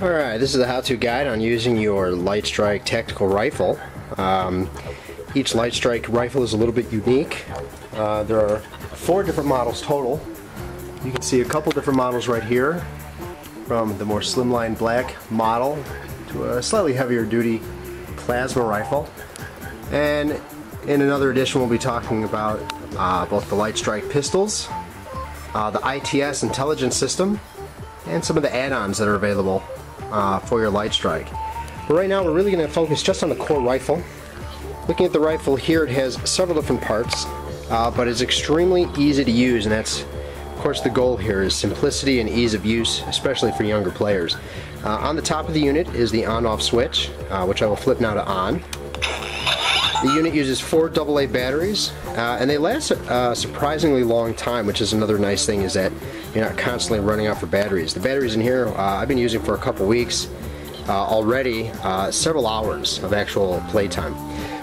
Alright, this is a how-to guide on using your Lightstrike tactical rifle. Each Lightstrike rifle is a little bit unique. There are 4 different models total. You can see a couple different models right here, from the more slimline black model to a slightly heavier duty plasma rifle. And in another edition we'll be talking about both the Lightstrike pistols, the ITS intelligence system, and some of the add-ons that are available for your Lightstrike. But right now we're really going to focus just on the core rifle. Looking at the rifle here, it has several different parts, but it's extremely easy to use, and that's of course the goal here, is simplicity and ease of use, especially for younger players. On the top of the unit is the on-off switch, which I will flip now to on. The unit uses 4 AA batteries, and they last a surprisingly long time, which is another nice thing, is that you're not constantly running out for batteries. The batteries in here I've been using for a couple weeks already, several hours of actual playtime.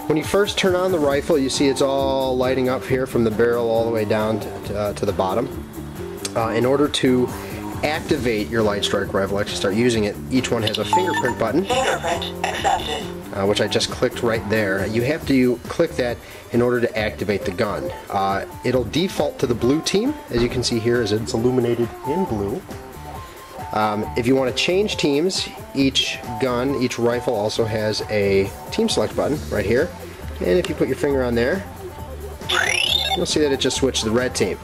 When you first turn on the rifle, you see it's all lighting up here from the barrel all the way down to the bottom. In order to activate your Lightstrike rifle, actually start using it, each one has a fingerprint button. Fingerprint accepted. Which I just clicked right there. You have to click that in order to activate the gun. It'll default to the blue team, as you can see here, as it's illuminated in blue. If you want to change teams, each gun, each rifle also has a team select button right here. And if you put your finger on there, you'll see that it just switched to the red team.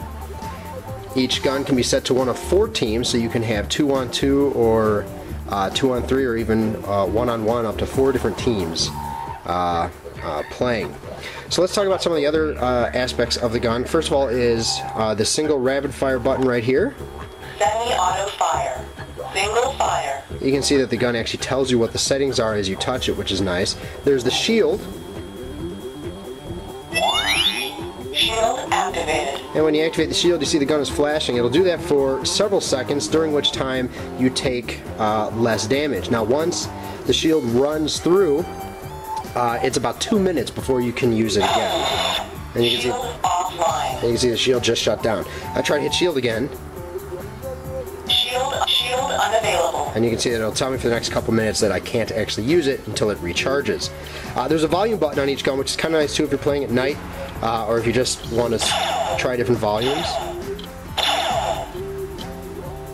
Each gun can be set to one of 4 teams, so you can have 2-on-2 or 2-on-3 or even 1-on-1, up to 4 different teams playing. So let's talk about some of the other aspects of the gun. First of all is the single rapid fire button right here. Semi-auto fire. Single fire. You can see that the gun actually tells you what the settings are as you touch it, which is nice. There's the shield. Shield activated. And when you activate the shield, you see the gun is flashing. It'll do that for several seconds, during which time you take less damage. Now once the shield runs through, it's about 2 minutes before you can use it again. And you can see the shield just shut down. I try to hit shield again. Shield unavailable. And you can see that it'll tell me for the next couple minutes that I can't actually use it until it recharges. There's a volume button on each gun, which is kind of nice too if you're playing at night, or if you just want to try different volumes.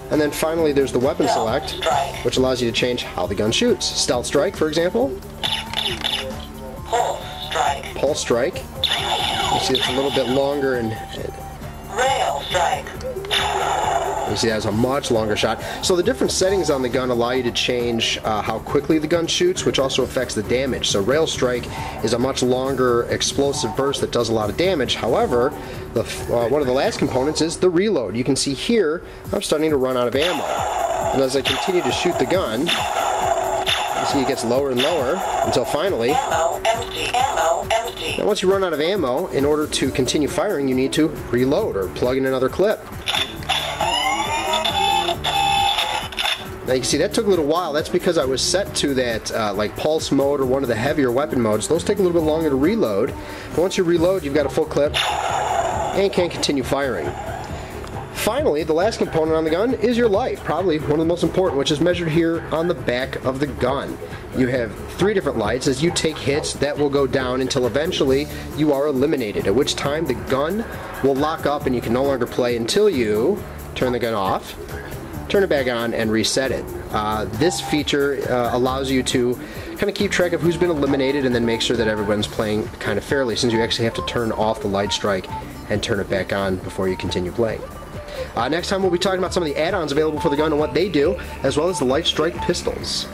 And then finally there's the weapon select, which allows you to change how the gun shoots. Stealth strike, for example. Pulse strike. Pulse strike. You see it's a little bit longer, and rail strike. You see that has a much longer shot. So the different settings on the gun allow you to change how quickly the gun shoots, which also affects the damage. So rail strike is a much longer explosive burst that does a lot of damage. However, one of the last components is the reload. You can see here I'm starting to run out of ammo. And as I continue to shoot the gun, you see it gets lower and lower until finally, ammo empty, ammo empty. Now once you run out of ammo, in order to continue firing, you need to reload or plug in another clip. Now you can see that took a little while. That's because I was set to that like pulse mode or one of the heavier weapon modes. Those take a little bit longer to reload. But once you reload, you've got a full clip and can continue firing. Finally, the last component on the gun is your life, probably one of the most important, which is measured here on the back of the gun. You have 3 different lights. As you take hits, that will go down until eventually you are eliminated, at which time the gun will lock up and you can no longer play until you turn the gun off, turn it back on, and reset it. This feature allows you to kind of keep track of who's been eliminated and then make sure that everyone's playing kind of fairly, since you actually have to turn off the Lightstrike and turn it back on before you continue playing. Next time we'll be talking about some of the add-ons available for the gun and what they do, as well as the Lightstrike pistols.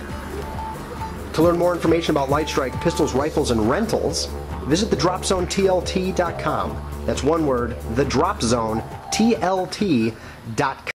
To learn more information about Lightstrike pistols, rifles, and rentals, visit thedropzonetlt.com. That's one word, thedropzonetlt.com.